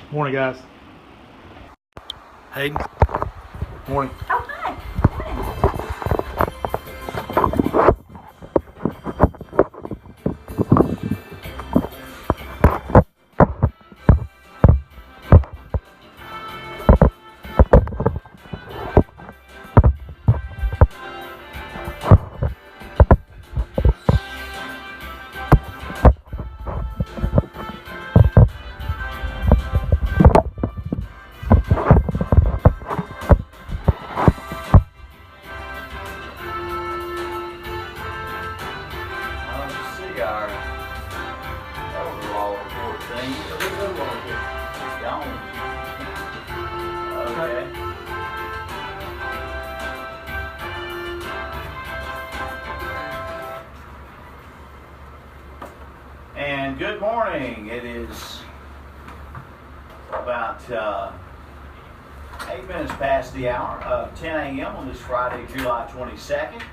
Morning, guys. Hayden. Morning. Oh, hi. Our overall report thing. Gone. Okay. And good morning. It is about 8 minutes past the hour of 10 a.m. on this Friday, July 22nd.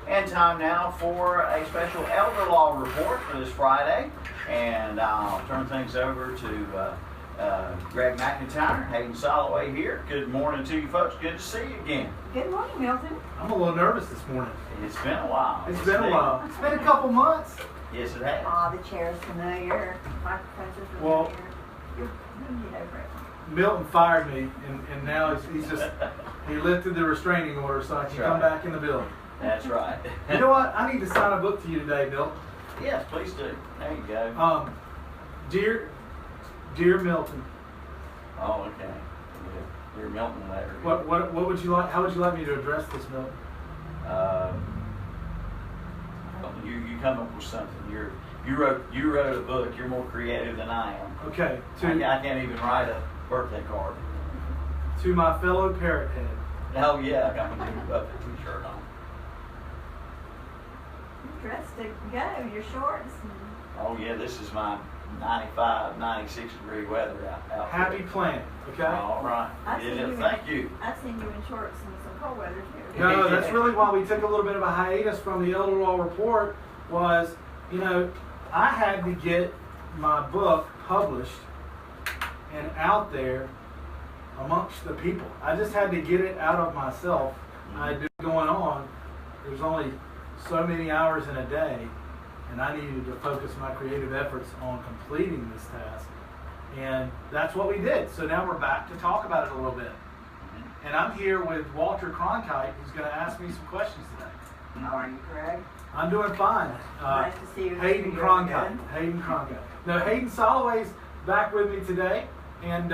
And time now for a special elder law report for this Friday. And I'll turn things over to Greg McIntyre, Hayden Soloway here. Good morning to you folks. Good to see you again. Good morning, Milton. I'm a little nervous this morning. It's been a while. It's been a while. It's been a couple months. Yes, it has. Aw, the chair's familiar. Microphones are familiar. Well, You'll get over it. Milton fired me, and now he's just, he lifted the restraining order so I can come back in the building. That's right. You know what? I need to sign a book to you today, Milton. Yes, please do. There you go. Dear Milton. Oh, okay. Yeah. Your Milton letter. What would you like? How would you like me to address this, Milton? You come up with something. You wrote a book. You're more creative than I am. Okay. I can't even write a birthday card. To my fellow parrot head. Oh yeah, I got my new Buffett t-shirt on. You're dressed to go. Your shorts. Oh yeah, this is my 95, 96 degree weather out. Happy planning. Okay. All right. Thank you. I've seen you in shorts in some cold weather too. No, that's really why we took a little bit of a hiatus from the Elder Law Report was, I had to get my book published and out there amongst the people. I just had to get it out of myself. I had been going on. There's only so many hours in a day, and I needed to focus my creative efforts on completing this task. And that's what we did. So now we're back to talk about it a little bit. And I'm here with Walter Cronkite, who's going to ask me some questions today. How are you, Greg? I'm doing fine. Nice to see you. Hayden Cronkite. Hayden Cronkite. Now, Hayden Soloway's back with me today. And,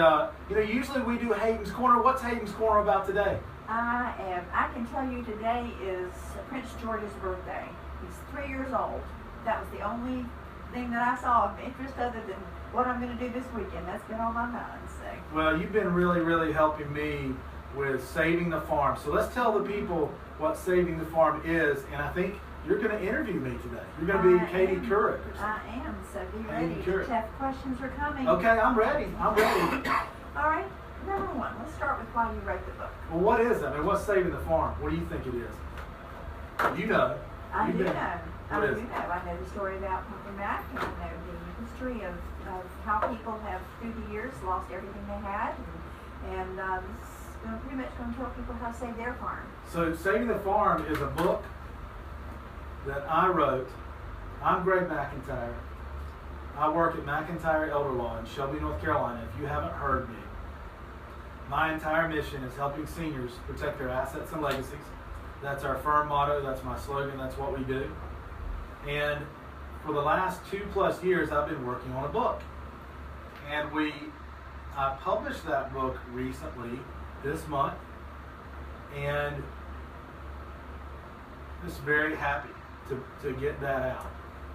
usually we do Hayden's Corner. What's Hayden's Corner about today? I can tell you today is Prince George's birthday. He's 3 years old. That was the only thing that I saw of interest other than what I'm going to do this weekend. That's been on my mind. So. Well, you've been really, really helping me with Saving the Farm. So let's tell the people what Saving the Farm is. And I think you're going to interview me today. You're going to be Katie Couric. I am. So be ready. The tough questions are coming. Okay, I'm ready. All right. Number one, let's start with why you wrote the book. Well, what is it? I mean, what's Saving the Farm? What do you think it is? You know. I do know. I know the story about Pumpkin Mac, and I know the history of how people have, through the years, lost everything they had. And pretty much going to tell people how to save their farm. So Saving the Farm is a book that I wrote. I'm Greg McIntyre. I work at McIntyre Elder Law in Shelby, North Carolina. If you haven't heard me, my entire mission is helping seniors protect their assets and legacies. That's our firm motto. That's my slogan. That's what we do. And for the last 2+ years, I've been working on a book. And I published that book recently, this month, and just very happy to get that out.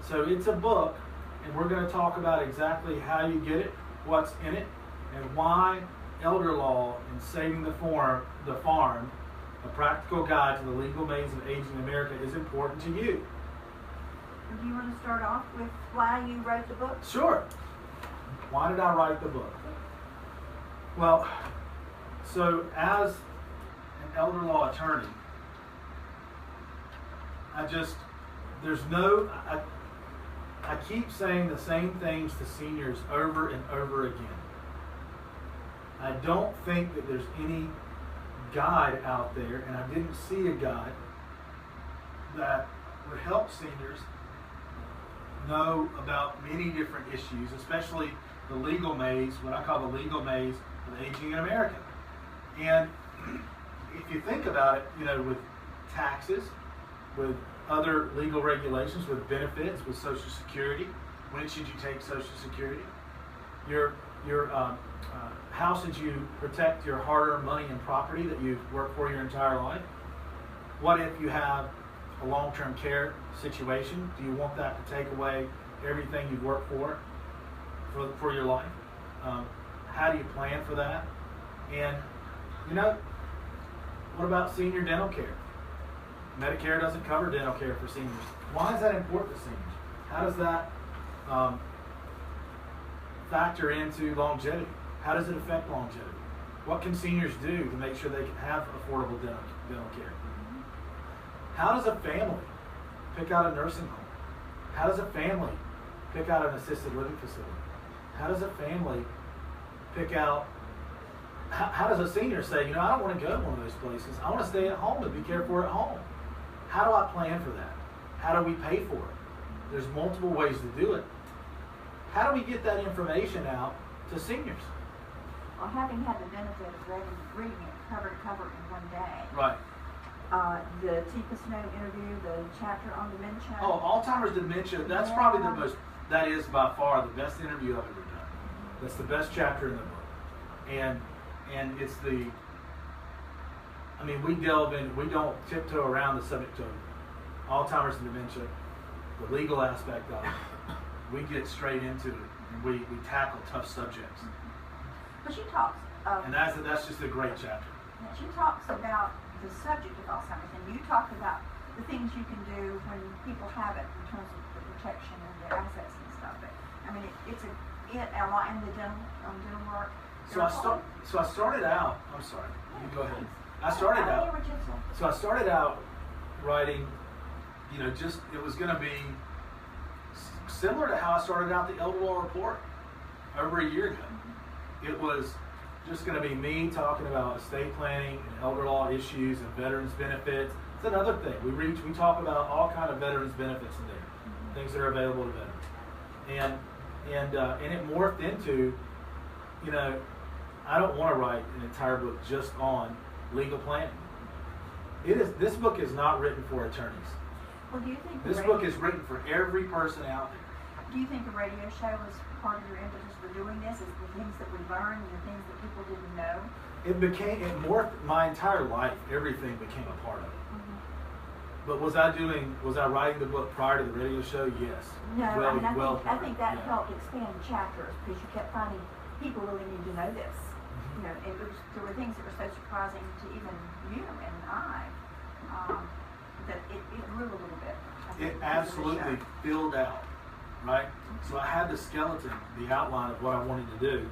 So it's a book, and we're going to talk about exactly how you get it, what's in it, and why elder law and saving the farm, a practical guide to the legal maze of aging America, is important to you. Do you want to start off with why you wrote the book? Sure. Why did I write the book? Well, so as an elder law attorney, I keep saying the same things to seniors over and over again. I don't think that there's any guide out there, and I didn't see a guide that would help seniors know about many different issues, especially the legal maze, what I call the legal maze of aging in America. And if you think about it, you know, with taxes, with other legal regulations, with benefits, with Social Security, when should you take Social Security? How should you protect your hard-earned money and property that you've worked for your entire life? What if you have a long-term care situation? Do you want that to take away everything you've worked for your life? How do you plan for that? And, you know, what about senior dental care? Medicare doesn't cover dental care for seniors. Why is that important to seniors? How does that factor into longevity? How does it affect longevity? What can seniors do to make sure they can have affordable dental care? How does a family pick out a nursing home? How does a family pick out an assisted living facility? How does a family pick out, how does a senior say, you know, I don't want to go to one of those places. I want to stay at home and be cared for at home. How do I plan for that? How do we pay for it? There's multiple ways to do it. How do we get that information out to seniors? Well, having had the benefit of reading it cover to cover in one day. Right. The Tika Snow interview, the chapter on dementia. Oh, Alzheimer's dementia, that's probably the most, that is by far the best interview I've ever done. That's the best chapter in the book. And it's the, I mean, we delve in, we don't tiptoe around the subject of Alzheimer's and dementia, the legal aspect of it. We get straight into it, and we tackle tough subjects. But she talks of, And that's just a great chapter. she talks about the subject of Alzheimer's, and you talk about the things you can do when people have it in terms of the protection of their assets and stuff. But I mean, it's a lot in the dental work. So I started out. I'm sorry. You go ahead. I started out writing. You know, just it was going to be similar to how I started out the Elder Law Report over a year ago. It was just going to be me talking about estate planning and elder law issues and veterans benefits. It's another thing. We talk about all kind of veterans benefits in there, things that are available to veterans, and it morphed into, you know, I don't want to write an entire book just on legal planning. This book is not written for attorneys. Well, do you think This book is written for every person out there. Do you think a radio show was part of your impetus for doing this? Is the things that we learned and the things that people didn't know? It morphed my entire life. Everything became a part of it. But was I writing the book prior to the radio show? Yes. No, I think that helped expand the chapters because you kept finding people really need to know this. You know, there were things that were so surprising to even you and I that it grew a little bit. It absolutely filled out, right? So I had the skeleton, the outline of what I wanted to do,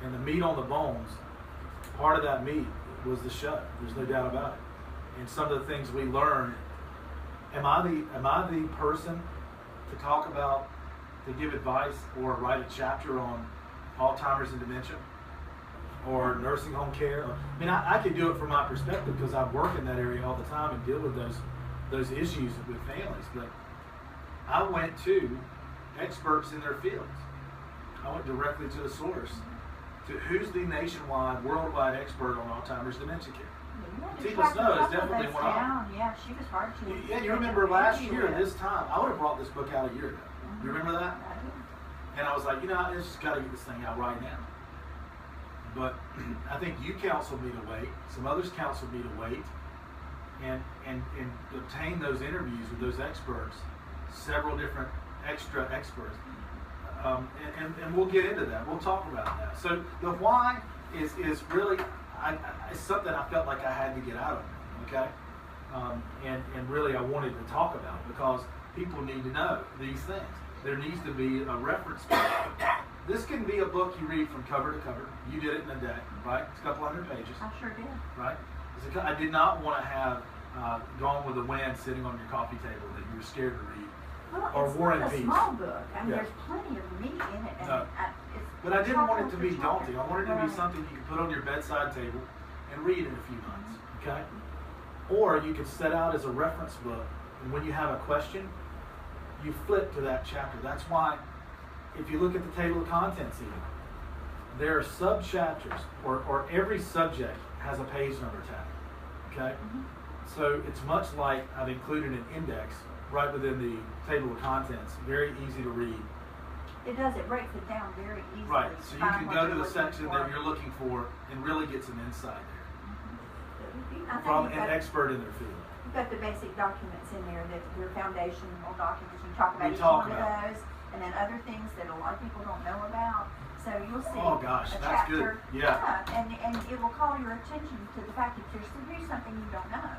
and the meat on the bones. Part of that meat was the show. There's no doubt about it. And some of the things we learned. Am I the person to talk about, to give advice, or write a chapter on Alzheimer's and dementia, or nursing home care? I mean, I could do it from my perspective because I work in that area all the time and deal with those issues with families. But I went to experts in their fields. I went directly to the source, to who's the nationwide, worldwide expert on Alzheimer's dementia care. Tika Snow is definitely one of them. Yeah, she was hard to. Yeah, you remember last year this time, I would have brought this book out a year ago. You remember that? I do. And I was like, you know, I just got to get this thing out right now. But I think you counseled me to wait. Some others counseled me to wait, and obtain those interviews with those experts, several different extra experts. And we'll get into that. We'll talk about that. So the why is really it's something I felt like I had to get out of me, okay? And really I wanted to talk about because people need to know these things. There needs to be a reference point. This can be a book you read from cover to cover. You did it in a day, right? It's a couple hundred pages. I sure did. Right? I did not want to have Gone with the Wind sitting on your coffee table that you were scared to read. Well, or it's War and not a Peace. small book. I mean, Yeah. there's plenty of meat in it, and No. it's But I didn't want it to be Chapter. daunting. I wanted it to be Right. something you could put on your bedside table and read in a few months, okay? Or you could set out as a reference book, and when you have a question, you flip to that chapter. That's why, if you look at the table of contents even, there are sub-chapters, or every subject has a page number tag, okay? Mhm. So it's much like I've included an index right within the table of contents, very easy to read. It does, it breaks it down very easily. Right, so you Find can what go to you're the looking section for. that you're looking for and really get some insight there I think from you've an got- expert in their field. You've got the basic documents in there, that your foundational documents, you talk about We each talk one about. of those, and then other things that a lot of people don't know about. So you'll see Oh, gosh, a that's chapter. good. Yeah. And it will call your attention to the fact that here's something you don't know.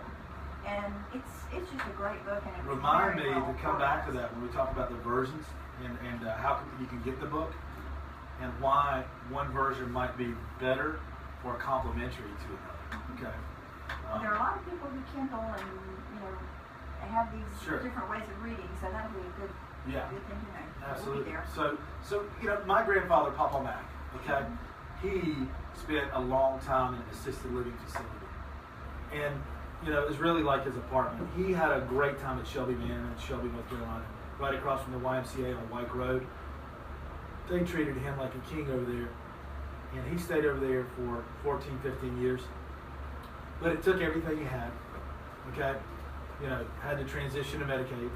And it's just a great book, and it's Remind me very well to come back to organized. that when we talk about the versions and how you can get the book and why one version might be better or complementary to another. Okay. There are a lot of people who Kindle and, have these Sure. different ways of reading, so that'll be a good Yeah. thing to know. We'll Absolutely. be there. So my grandfather, Papa Mac, okay, he spent a long time in an assisted living facility, and it was really like his apartment. He had a great time at Shelby Manor in Shelby, North Carolina, right across from the YMCA on White Road. They treated him like a king over there, and he stayed over there for 14, 15 years. But it took everything he had, okay? Had to transition to Medicaid.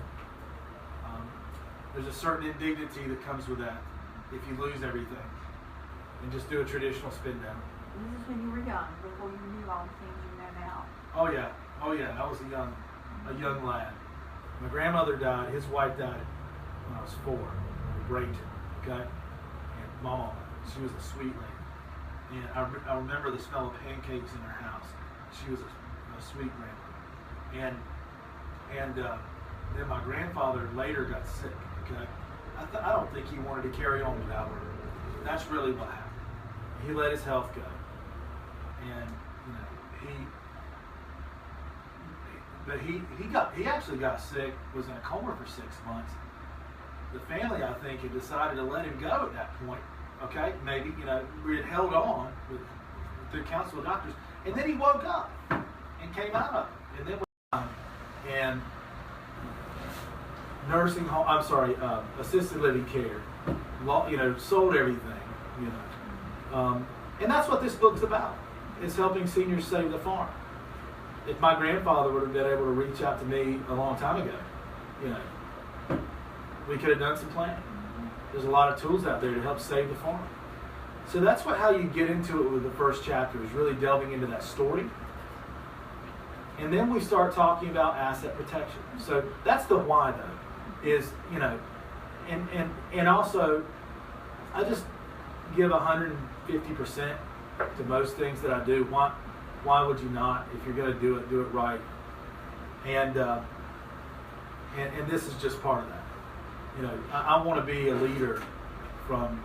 There's a certain indignity that comes with that if you lose everything and just do a traditional spin down. This is when you were young, before you knew all the things you know now. Oh yeah, I was a young lad. My grandmother died. His wife died when I was 4. I raped him, okay? And Mama, she was a sweet lady, and I remember the smell of pancakes in her house. She was a sweet grandmother, and then my grandfather later got sick. Okay, I don't think he wanted to carry on without her. That's really what happened. He let his health go, and he actually got sick. Was in a coma for 6 months. The family, I think, had decided to let him go at that point. Okay, maybe we had held on through counsel of doctors, and then he woke up and came out of it, and then and nursing home. Assisted living care. Sold everything. And that's what this book's about. It's helping seniors save the farm. If my grandfather would have been able to reach out to me a long time ago, we could have done some planning. There's a lot of tools out there to help save the farm. So that's how you get into it with the first chapter, is really delving into that story. And then we start talking about asset protection. So that's the why, though, is, and also, I just give 150% to most things that I do. Why would you not? If you're going to do it right. And this is just part of that. I want to be a leader from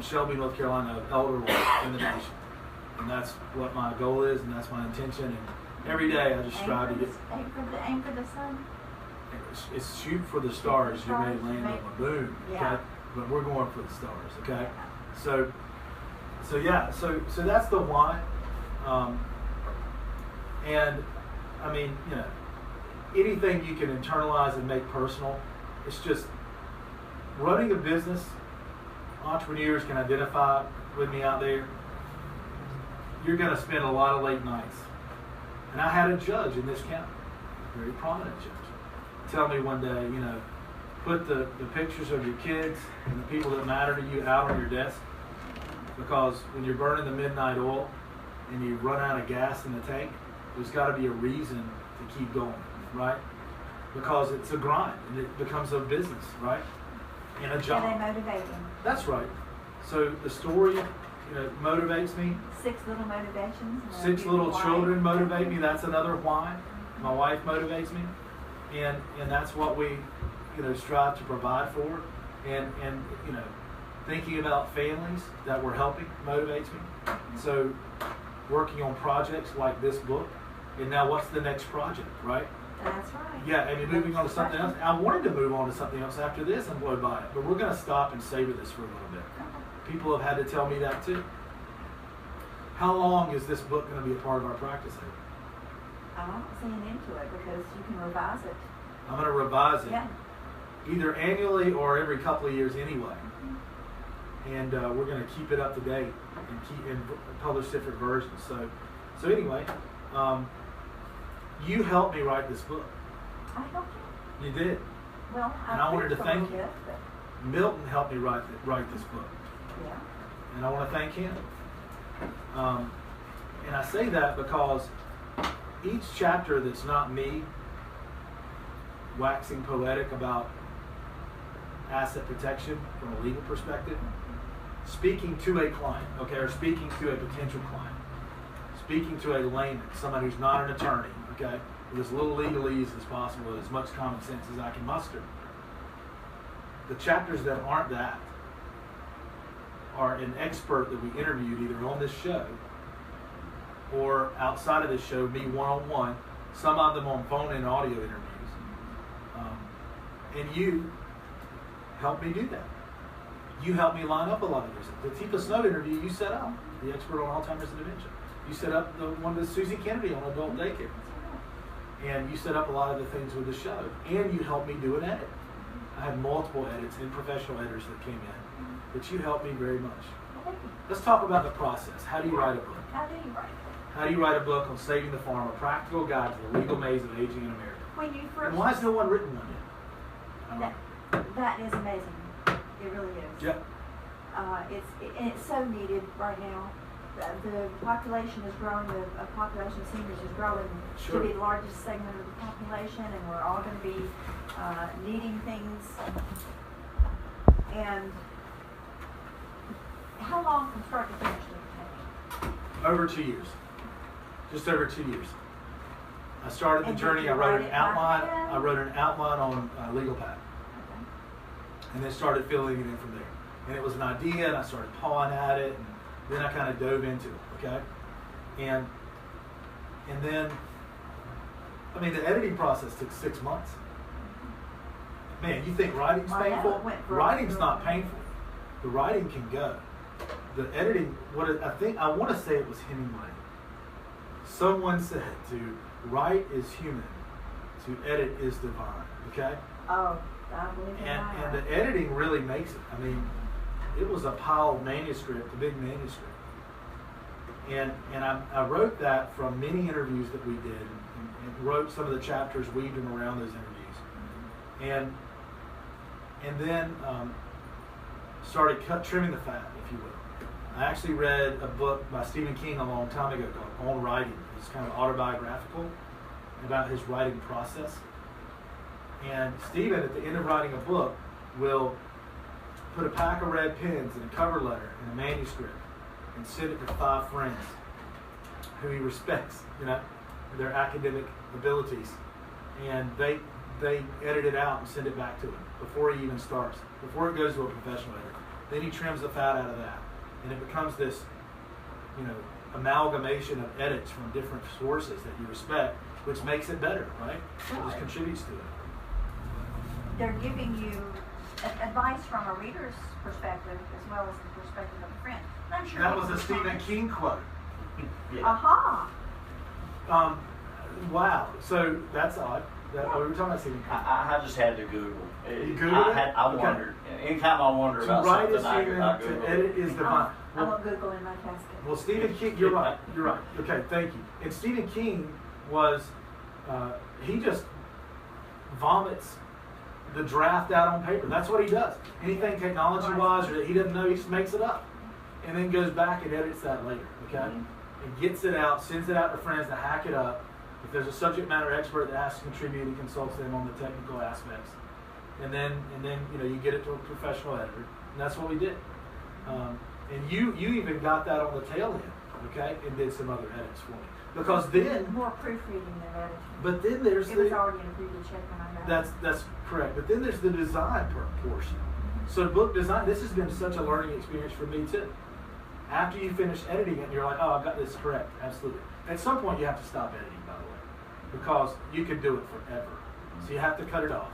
Shelby, North Carolina, of elder law in the nation. And that's what my goal is, and that's my intention. And every day I just strive to get. Aim for the sun. It's shoot for the stars. You may land on the moon. Okay, Yeah. but we're going for the stars. Okay, so that's the why. And I mean, anything you can internalize and make personal. It's just running a business. Entrepreneurs can identify with me out there. You're going to spend a lot of late nights. And I had a judge in this county, a very prominent judge, tell me one day, put the pictures of your kids and the people that matter to you out on your desk, because when you're burning the midnight oil and you run out of gas in the tank, there's got to be a reason to keep going, right? Because it's a grind and it becomes a business, right? And a job. And they motivate him. That's right. So the story, motivates me. 6 little motivations. 6 little children motivate me. That's another why. My wife motivates me, and that's what we, strive to provide for. And thinking about families that we're helping motivates me. So working on projects like this book, and now what's the next project, right? That's right. Yeah, I mean, moving on to something else. I wanted to move on to something else after this and blow by it, but we're going to stop and savor this for a little bit. People have had to tell me that too. How long is this book going to be a part of our practice? I'm not seeing into it because you can revise it. I'm going to revise it Yeah. either annually or every couple of years anyway. And we're going to keep it up to date and publish different versions. So anyway, you helped me write this book. I helped you. You did. Well, And I wanted to preached a thank little you. bit, but Milton helped me write this book, yeah. and I want to thank him. And I say that because each chapter that's not me waxing poetic about asset protection from a legal perspective, speaking to a client, okay, or speaking to a potential client, speaking to a layman, somebody who's not an attorney, okay, with as little legalese as possible, as much common sense as I can muster. The chapters that aren't that are an expert that we interviewed either on this show or outside of this show, me one-on-one, some of them on phone and audio interviews. And you helped me do that. You helped me line up a lot of this. The Tifa Snow interview you set up, the expert on Alzheimer's and dementia. You set up the one with Susie Kennedy on adult daycare. And you set up a lot of the things with the show. And you helped me do an edit. I had multiple edits and professional editors that came in. But you helped me very much. Well, thank you. Let's talk about the process. How do you write a book? How do you write it? How do you write a book on saving the farm, a practical guide to the legal maze of aging in America? When you first And why has no one written one yet? that is amazing. It really is. Yeah. It's so needed right now. The population is growing. The population of seniors is growing Sure. to be the largest segment of the population, and we're all going to be needing things. And how long from start to finish did it take? Over 2 years. Just over 2 years. I started the And did journey. you I wrote write an it by outline. hand? I wrote an outline on Legal Pad, Okay. and then started filling it in from there. And it was an idea, and I started pawing at it, and then I kind of dove into it. Okay, and then, I mean, the editing process took 6 months. Man, you think writing's I know, painful? it went for- Writing's not painful. The writing can go. The editing, I want to say it was Hemingway. Someone said to write is human, to edit is divine. Okay? Oh, I believe in And that. the editing really makes it. I mean, it was a pile of manuscript, a big manuscript. And I wrote that from many interviews that we did, and wrote some of the chapters, weaved them around those interviews. And then started trimming the fat, if you will. I actually read a book by Stephen King a long time ago called On Writing. It's kind of autobiographical about his writing process. And Stephen, at the end of writing a book, will put a pack of red pens and a cover letter and a manuscript and send it to 5 friends who he respects, their academic abilities. And they edit it out and send it back to him before he even starts, before it goes to a professional editor. Then he trims the fat out of that. And it becomes this, amalgamation of edits from different sources that you respect, which makes it better, right? It just contributes to it. They're giving you advice from a reader's perspective as well as the perspective of a friend. I'm sure That it was a Stephen comments. King quote. Yeah. Aha! Wow. So that's odd. We were talking about Stephen King. I just had to Google. You Googled it? I Okay. wondered. Anytime I wonder To about write is something, human, I to Google edit it. is divine. I'm on Google in my casket. Well, Stephen King, you're right. You're right. Okay, thank you. And Stephen King was, he just vomits the draft out on paper. That's what he does. Anything technology-wise or that he doesn't know, he just makes it up. And then goes back and edits that later, okay? And gets it out, sends it out to friends to hack it up. If there's a subject matter expert that has to contribute, he consults them on the technical aspects. And then you get it to a professional editor. And that's what we did. And you even got that on the tail end, okay? And did some other edits for me. Because then, More proofreading than editing. but then there's It was the, already in a previous check when I got it. that's correct. But then there's the design portion. So book design, this has been such a learning experience for me too. After you finish editing it, you're like, oh, I've got this correct. Absolutely. At some point, you have to stop editing, by the way, because you could do it forever. So you have to cut it off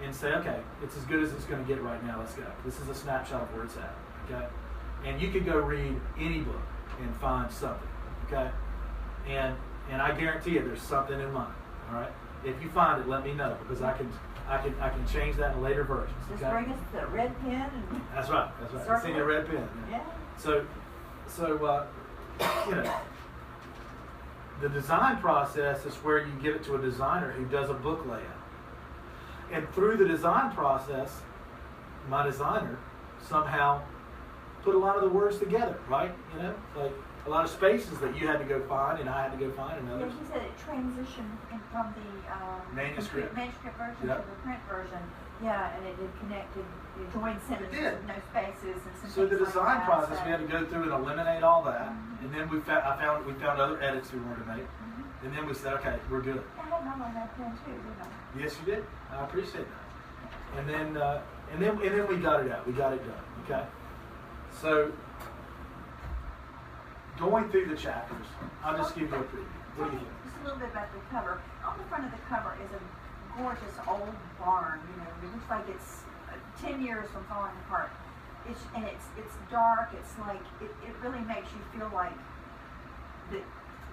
and say, okay, it's as good as it's going to get right now. Let's go. This is a snapshot of where it's at. Okay. and you could go read any book and find something, okay? And I guarantee you, there's something in mine. All right. If you find it, let me know because I can change that in later versions. Just Okay? bring us the red pen and. That's right. That's right. Circle Send you a red pen. Yeah. So, you know, the design process is where you give it to a designer who does a book layout. And through the design process, my designer somehow put a lot of the words together, right? You know, like a lot of spaces that you had to go find and I had to go find and Yeah, others. she said it transitioned from the Manuscript. manuscript version Yep. to the print version. Yeah, and it did connected, you joined sentences did. with no spaces and some So the things design like that, process, so- we had to go through and eliminate all that, and then we found other edits we wanted to make, Mhm. and then we said, okay, we're good. I had mine on that pen too, didn't I? Yes, you did. I appreciate that. And then we got it out. We got it done. Okay. So going through the chapters, I'll just give you a preview. What do you think? Just a little bit about the cover. On the front of the cover is a gorgeous old barn. You know, it looks like it's 10 years from falling apart. It's dark. It's like it really makes you feel like that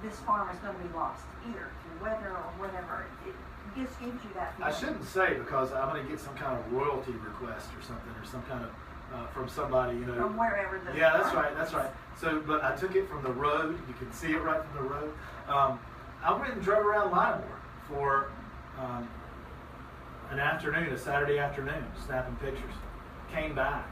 this farm is going to be lost, either through weather or whatever. It just gives you that feeling. I shouldn't say because I'm going to get some kind of royalty request or something, or some kind of from somebody, you know. From wherever the Yeah, that's right. That's right. So, but I took it from the road. You can see it right from the road. I went and drove around Lattimore for an afternoon, a Saturday afternoon, snapping pictures. Came back,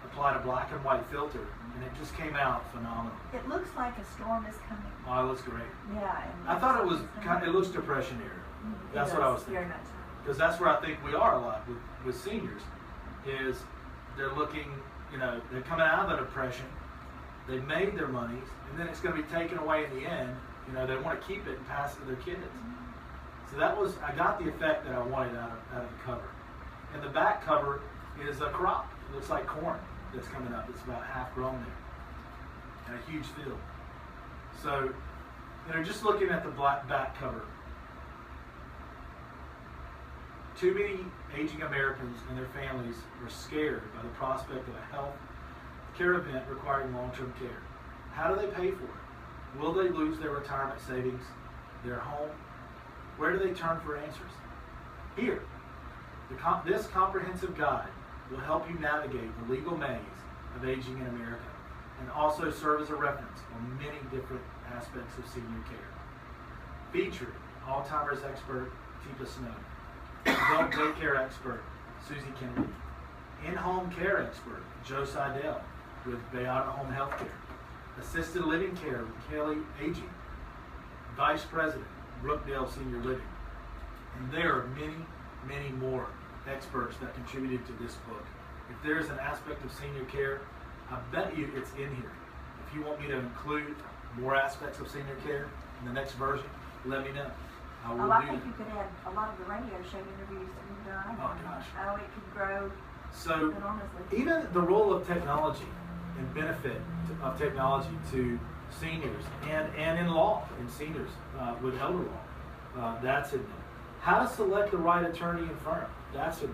applied a black and white filter, and it just came out phenomenal. It looks like a storm is coming. Oh, it looks great. Yeah. And I thought it was it looks depression era. It That's what does, I was thinking. very much. Because that's where I think we are a lot with seniors, is they're looking, you know, they're coming out of the depression, they've made their monies, and then it's going to be taken away in the end. You know, they want to keep it and pass it to their kids. So I got the effect that I wanted out of the cover. And the back cover is a crop. It looks like corn that's coming up. It's about half grown there. And a huge field. So, you know, just looking at the black back cover, too many aging Americans and their families are scared by the prospect of a health care event requiring long-term care. How do they pay for it? Will they lose their retirement savings, their home? Where do they turn for answers? Here, this comprehensive guide will help you navigate the legal maze of aging in America and also serve as a reference on many different aspects of senior care. Featuring Alzheimer's expert Tipa Snow, adult daycare expert Susie Kennedy, in-home care expert Joe Seidel with Bayada Home Healthcare, assisted living care with Kelly Aging, vice president Brookdale Senior Living, and there are many, many more experts that contributed to this book. If there's an aspect of senior care, I bet you it's in here. If you want me to include more aspects of senior care in the next version, let me know. I will I do think that. you could add a lot of the radio show interviews that we've done. Oh, gosh. Oh, it could grow So enormously. even the role of technology and benefit of technology to seniors and in law, in seniors with elder law, that's in there. How to select the right attorney and firm, that's in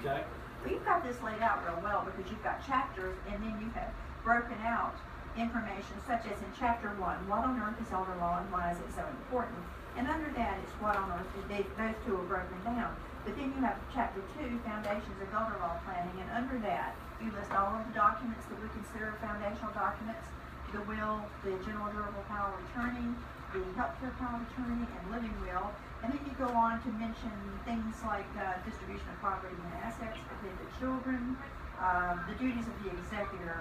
there, okay? Well, you've got this laid out real well because you've got chapters and then you have broken out information such as in chapter 1, what on earth is elder law and why is it so important? And under that it's what on earth, those two are broken down. But then you have chapter 2, foundations of elder law planning, and under that you list all of the documents that we consider foundational documents, the will, the general durable power of attorney, the healthcare power of attorney, and living will. And then you go on to mention things like distribution of property and assets for the children, the duties of the executor.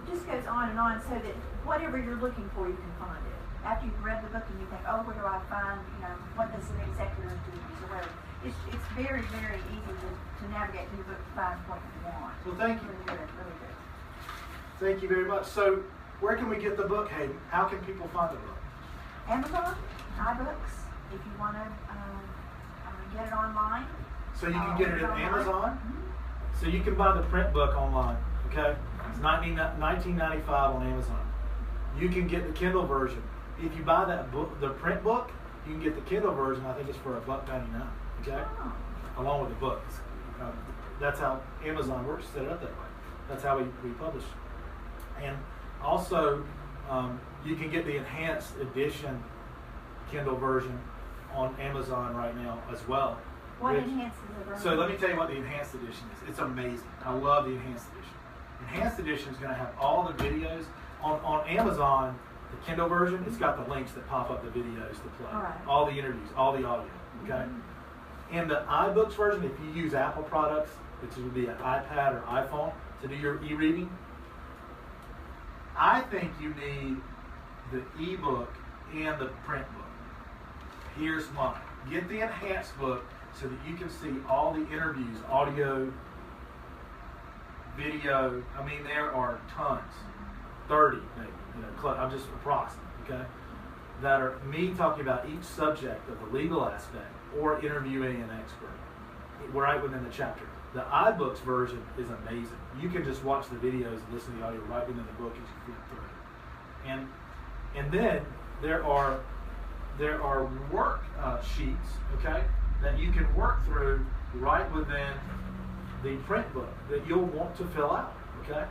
It just goes on so that whatever you're looking for, you can find it. After you've read the book and you think, oh, where do I find, what does an executor's duties or whatever. It's very, very easy to navigate through the book to find what you want. Well, thank you. Really good, really good. Thank you very much. So where can we get the book, Hayden? How can people find the book? Amazon, iBooks, if you want to get it online. So you can get it at online. Amazon. Mhm. So you can buy the print book online, okay? It's $19.95 on Amazon. You can get the Kindle version. If you buy that book, the print book, you can get the Kindle version. I think it's for $1.99, okay? Oh. Along with the books. That's how Amazon works, set it up that way. That's how we publish. And also, you can get the enhanced edition Kindle version on Amazon right now as well. What enhances the version? So let me tell you what the enhanced edition is. It's amazing. I love the enhanced edition. Enhanced edition is going to have all the videos on Amazon. The Kindle version, it's got the links that pop up the videos to play, all the interviews, all the audio. Okay. In the iBooks version, if you use Apple products, which would be an iPad or iPhone to do your e-reading, I think you need the ebook and the print book. Here's why. Get the enhanced book so that you can see all the interviews, audio, video. I mean, there are tons, 30 maybe, I'm just approximate, okay, that are me talking about each subject of the legal aspect or interviewing an expert right within the chapter. The iBooks version is amazing. You can just watch the videos and listen to the audio right within the book as you flip through it. And then there are work sheets, okay, that you can work through right within the print book that you'll want to fill out, okay?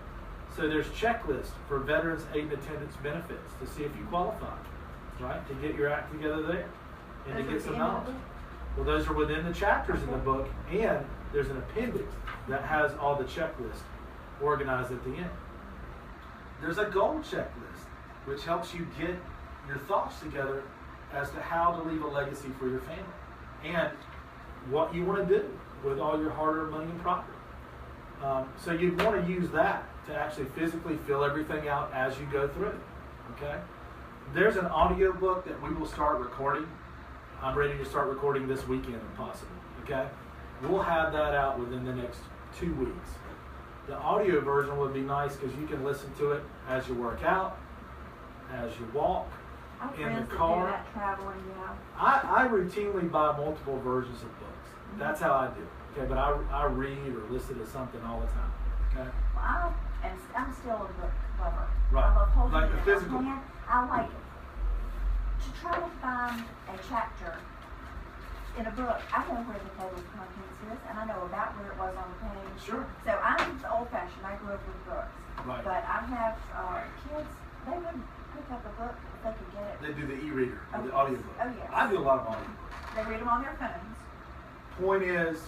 So there's checklists for veterans aid and attendance benefits to see if you qualify, right, to get your act together there and to get some knowledge. Well, those are within the chapters in the book, and there's an appendix that has all the checklists organized at the end. There's a goal checklist, which helps you get your thoughts together as to how to leave a legacy for your family and what you want to do with all your hard-earned money and property. So you'd want to use that to actually physically fill everything out as you go through it, okay? There's an audio book that we will start recording. I'm ready to start recording this weekend if possible, okay? We'll have that out within the next 2 weeks. The audio version would be nice because you can listen to it as you work out, as you walk, in the car. Do that traveling, I routinely buy multiple versions of books. That's how I do it, okay? But I read or listen to something all the time, okay? Well, I'm still a book lover. Right. I love holding Like it the in physical. my hand. I like to try to find a chapter in a book. I know where the table of contents is, and I know about where it was on the page. Sure. So I'm old-fashioned. I grew up with books. Right. But I have kids. They wouldn't pick up a book if they could get it. They do the e-reader, or the Oh, audiobook. oh, yes. I do a lot of audiobooks. They read them on their phones. Point is,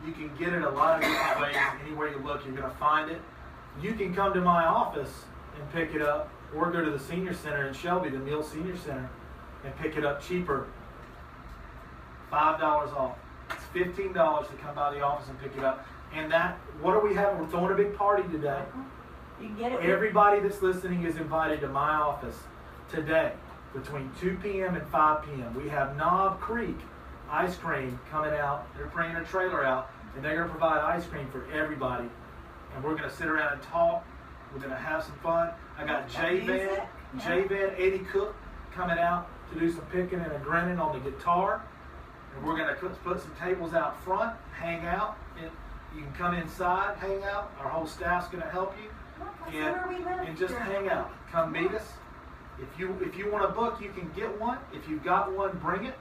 you can get it a lot of different ways. Anywhere you look, you're going to find it. You can come to my office and pick it up, or go to the senior center in Shelby, the Mill Senior Center, and pick it up cheaper. $5 off. It's $15 to come by the office and pick it up. And that, what are we having? We're throwing a big party today. You can get it. Everybody that's listening is invited to my office today between 2 p.m. and 5 p.m. We have Knob Creek ice cream coming out. They're bringing a trailer out, and they're going to provide ice cream for everybody. And we're going to sit around and talk. We're going to have some fun. I got J-Van, Eddie Cook coming out to do some picking and a grinning on the guitar. And we're going to put some tables out front, hang out. And you can come inside, hang out. Our whole staff's going to help you. And just hang out. Come meet us. If you want a book, you can get one. If you've got one, bring it,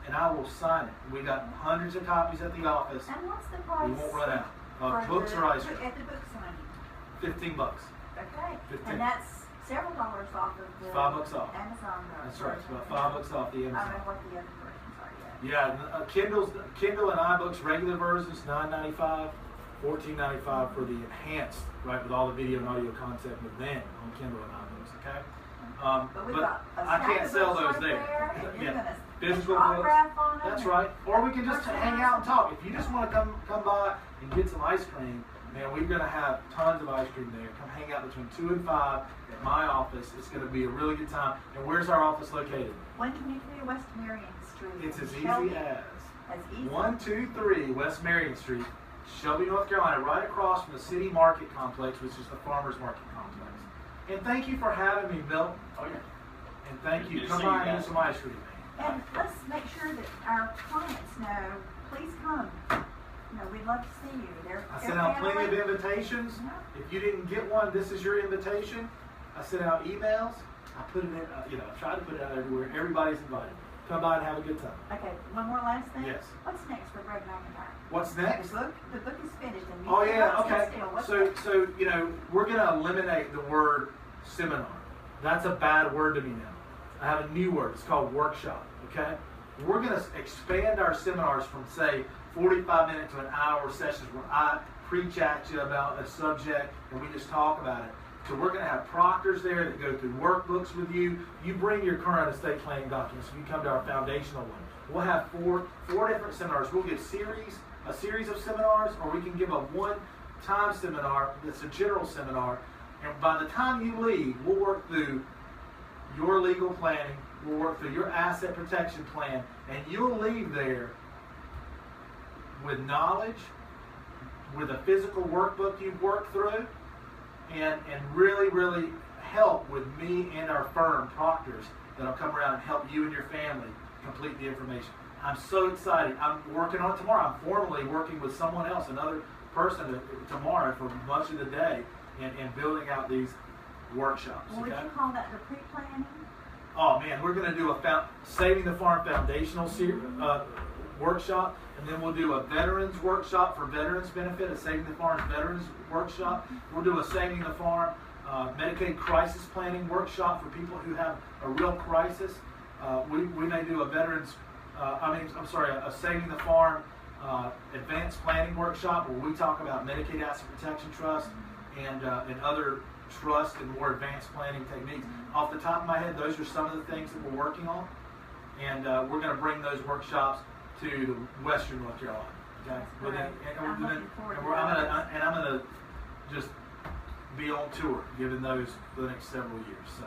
and I will sign it. We got hundreds of copies at the office. And what's the price? We won't run out. Books or ice cream. At the book signing. $15. Okay. 15. And that's several dollars off of the $5 off. Amazon. That's right. It's about $5 off the I don't know Amazon. what the other versions are yet. Yeah, Kindle and iBooks regular versions $9.95, $14.95 for the enhanced, right, with all the video and audio content within on Kindle and iBooks. Okay. But we've got a I can't stack sell of those books there. right there, and you're gonna Physical put books. autograph on them That's and right. Or we can just hang out and personalize talk. If you just want to come by and get some ice cream, man, we're going to have tons of ice cream there. Come hang out between 2 and 5 at my office. It's going to be a really good time. And where's our office located? 123 West Marion Street. It's as Shelby. easy as As easy. 123 West Marion Street, Shelby, North Carolina, right across from the City Market Complex, which is the Farmers Market Complex. And thank you for having me, Milton. Oh, yeah. And thank you. Good to Come see you by and guys. eat some ice cream. And let's make sure that our clients know, please come. You know, we'd love to see you. I sent out plenty of invitations. If you didn't get one, this is your invitation. I sent out emails. I put it in, I tried to put it out everywhere. Everybody's invited. Come by and have a good time. Okay, one more last thing. Yes. What's next for Greg McIntyre? What's next? The book is finished. And Oh yeah, what's okay. next still? What's So next? so you know, we're gonna eliminate the word seminar. That's a bad word to me now. I have a new word. It's called workshop. Okay. We're gonna expand our seminars from say 45-minute to an hour sessions where I preach at you about a subject and we just talk about it. So we're going to have proctors there that go through workbooks with you. You bring your current estate planning documents. You come to our foundational one. We'll have four different seminars. We'll give a series of seminars, or we can give a one-time seminar that's a general seminar. And by the time you leave, we'll work through your legal planning. We'll work through your asset protection plan, and you'll leave there with knowledge, with a physical workbook you've worked through, and really, really help with me and our firm, Proctors, that'll come around and help you and your family complete the information. I'm so excited. I'm working on it tomorrow. I'm formally working with someone else, another person tomorrow for much of the day, and building out these workshops. Well, would Okay? you call that the pre-planning? Oh man, we're going to do a Saving the Farm Foundational workshop, and then we'll do a veterans workshop for veterans benefit, a Saving the Farm veterans workshop. We'll do a Saving the Farm Medicaid crisis planning workshop for people who have a real crisis. We may do a veterans, a Saving the Farm advanced planning workshop where we talk about Medicaid Asset Protection Trust and other trust and more advanced planning techniques. Off the top of my head, those are some of the things that we're working on, and we're going to bring those workshops to Western North Carolina. Okay, That's great. I'm looking forward to I'm gonna just be on tour, giving those for the next several years. So.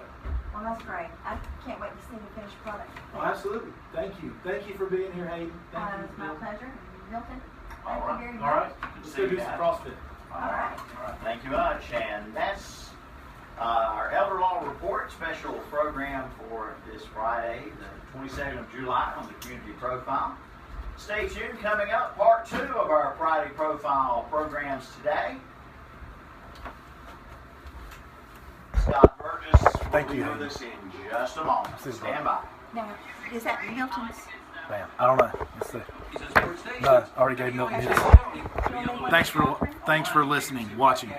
Well, that's great. I can't wait to see the finished product. Oh, absolutely. Thank you for being here, Hayden. Thank you. It's my pleasure. Milton, All thank right. you very much. All right, Good to let's see go do you some guys. CrossFit. All right. Thank you much. And that's our Elder Law Report special program for this Friday, the 22nd of July on the Community Profile. Stay tuned. Coming up, part 2 of our Friday Profile programs today. Scott Burgess will Thank be you. with us in just a moment. Stand by. Now, is that Milton's? Bam. I don't know. Let's see. No, I already gave Milton his. Do you want me to Thanks for listening, watching.